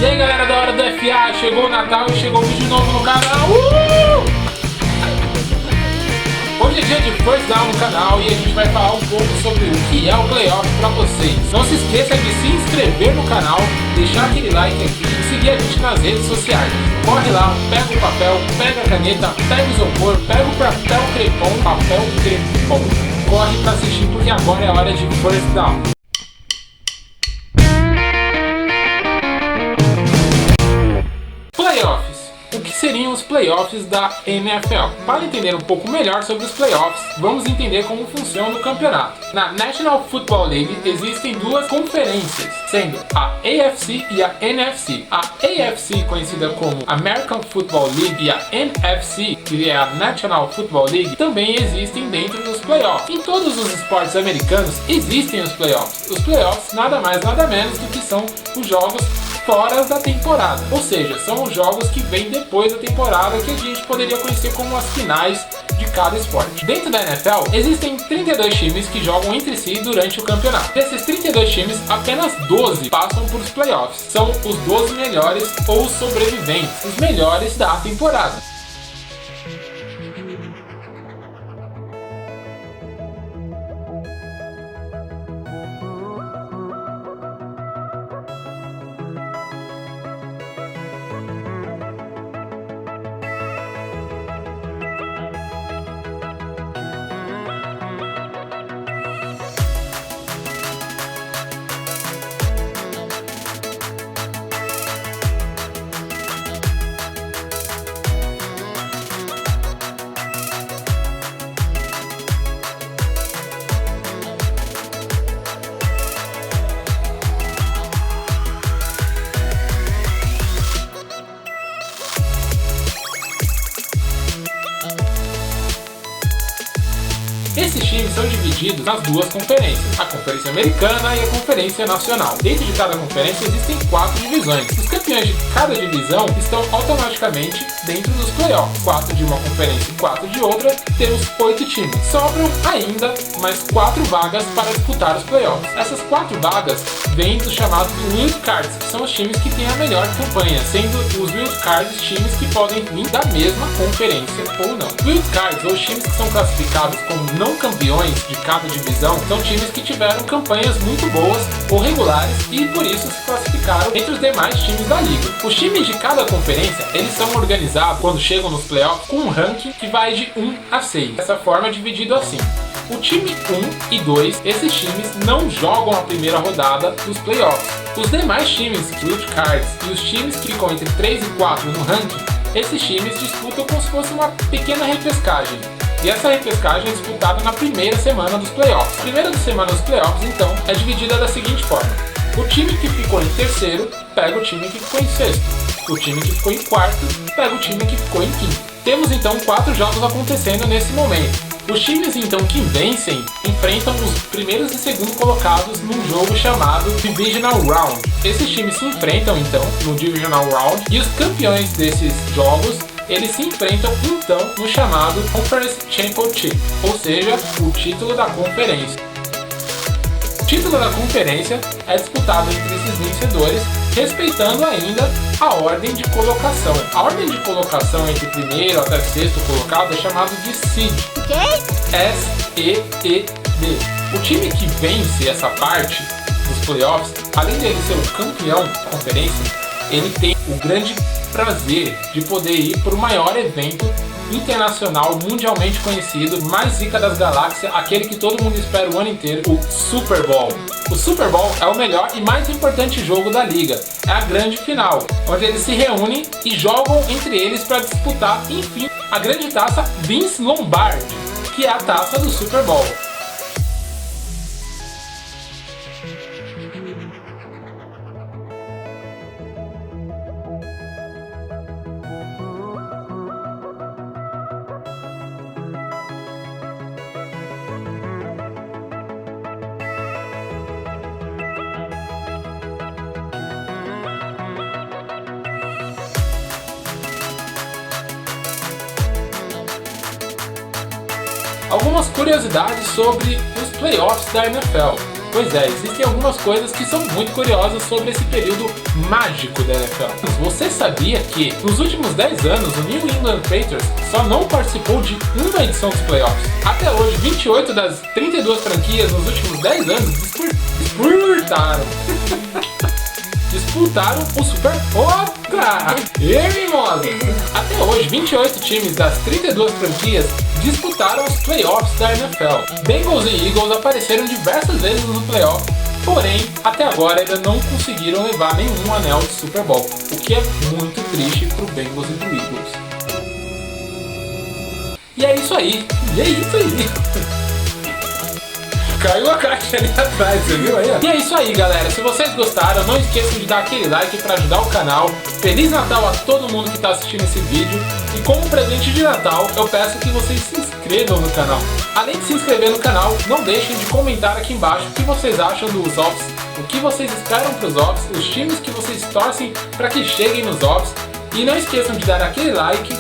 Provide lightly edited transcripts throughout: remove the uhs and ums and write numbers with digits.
E aí galera da Hora do FA, chegou o Natal e chegou um vídeo novo no canal. Hoje é dia de First Down no canal e a gente vai falar um pouco sobre o que é o playoff pra vocês. Não se esqueça de se inscrever no canal, deixar aquele like aqui e seguir a gente nas redes sociais. Corre lá, pega o papel, pega a caneta, pega o isopor, pega o papel crepom, corre pra assistir porque agora é hora de First Down. Playoffs. O que seriam os playoffs da NFL? Para entender um pouco melhor sobre os playoffs, vamos entender como funciona o campeonato. Na National Football League existem duas conferências, sendo a AFC e a NFC. A AFC, conhecida como American Football League, e a NFC, que é a National Football League, também existem dentro dos playoffs. Em todos os esportes americanos existem os playoffs. Os playoffs nada mais nada menos do que são os jogos fora da temporada, ou seja, são os jogos que vêm depois da temporada que a gente poderia conhecer como as finais de cada esporte. Dentro da NFL, existem 32 times que jogam entre si durante o campeonato. Desses 32 times, apenas 12 passam por os playoffs. São os 12 melhores ou os sobreviventes, os melhores da temporada. Esses times são divididos nas duas conferências, a Conferência Americana e a Conferência Nacional. Dentro de cada conferência existem 4 divisões. Os campeões de cada divisão estão automaticamente dentro dos playoffs. 4 de uma conferência e 4 de outra, temos 8 times. Sobram ainda mais 4 vagas para disputar os playoffs. Essas 4 vagas vêm dos chamados Wild Cards, que são os times que têm a melhor campanha, sendo os Wild Cards times que podem vir da mesma conferência ou não. Wild Cards, ou times que são classificados como não campeões de cada divisão, são times que tiveram campanhas muito boas ou regulares e por isso se classificaram entre os demais times da liga. Os times de cada conferência, eles são organizados quando chegam nos playoffs com um ranking que vai de 1 a 6. Dessa forma é dividido assim. O time 1 e 2, esses times não jogam a primeira rodada dos playoffs. Os demais times, Wild Cards, e os times que ficam entre 3 e 4 no ranking, esses times disputam como se fosse uma pequena repescagem. E essa repescagem é disputada na primeira semana dos playoffs. A primeira semana dos playoffs, então, é dividida da seguinte forma. O time que ficou em terceiro pega o time que ficou em sexto. O time que ficou em quarto pega o time que ficou em quinto. Temos então 4 jogos acontecendo nesse momento. Os times então que vencem enfrentam os primeiros e segundos colocados num jogo chamado Divisional Round. Esses times se enfrentam então no Divisional Round e os campeões desses jogos eles se enfrentam então no chamado Conference Championship, ou seja, o título da conferência. O título da conferência é disputado entre esses vencedores, respeitando ainda a ordem de colocação. A ordem de colocação entre primeiro até sexto colocado é chamado de seed. S-E-E-D. O time que vence essa parte dos playoffs, além de ele ser o campeão da conferência, ele tem o grande prazer de poder ir para o maior evento internacional, mundialmente conhecido, mais zica das galáxias, aquele que todo mundo espera o ano inteiro, o Super Bowl. O Super Bowl é o melhor e mais importante jogo da liga. É a grande final, onde eles se reúnem e jogam entre eles para disputar, enfim, a grande taça Vince Lombardi, que é a taça do Super Bowl. Algumas curiosidades sobre os playoffs da NFL. Pois é, existem algumas coisas que são muito curiosas sobre esse período mágico da NFL. Você sabia que nos últimos 10 anos o New England Patriots só não participou de uma edição dos playoffs? Até hoje, 28 das 32 franquias nos últimos 10 anos disputaram o Super Opa! E mimosa! Até hoje, 28 times das 32 franquias disputaram os playoffs da NFL. Bengals e Eagles apareceram diversas vezes no playoff, porém, até agora ainda não conseguiram levar nenhum anel de Super Bowl, o que é muito triste pro Bengals e pro Eagles. E é isso aí! Caiu a caixa ali atrás, você viu aí? E é isso aí, galera. Se vocês gostaram, não esqueçam de dar aquele like para ajudar o canal. Feliz Natal a todo mundo que está assistindo esse vídeo. E como presente de Natal, eu peço que vocês se inscrevam no canal. Além de se inscrever no canal, não deixem de comentar aqui embaixo o que vocês acham dos offs, o que vocês esperam para os offs, os times que vocês torcem para que cheguem nos offs. E não esqueçam de dar aquele like,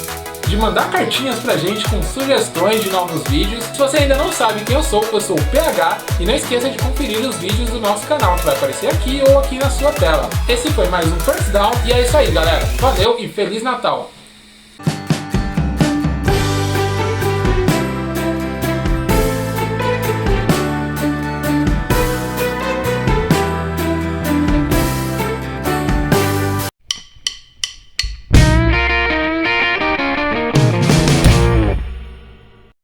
de mandar cartinhas pra gente com sugestões de novos vídeos. Se você ainda não sabe quem eu sou o PH, e não esqueça de conferir os vídeos do nosso canal, que vai aparecer aqui ou aqui na sua tela. Esse foi mais um First Down, e é isso aí, galera. Valeu e Feliz Natal!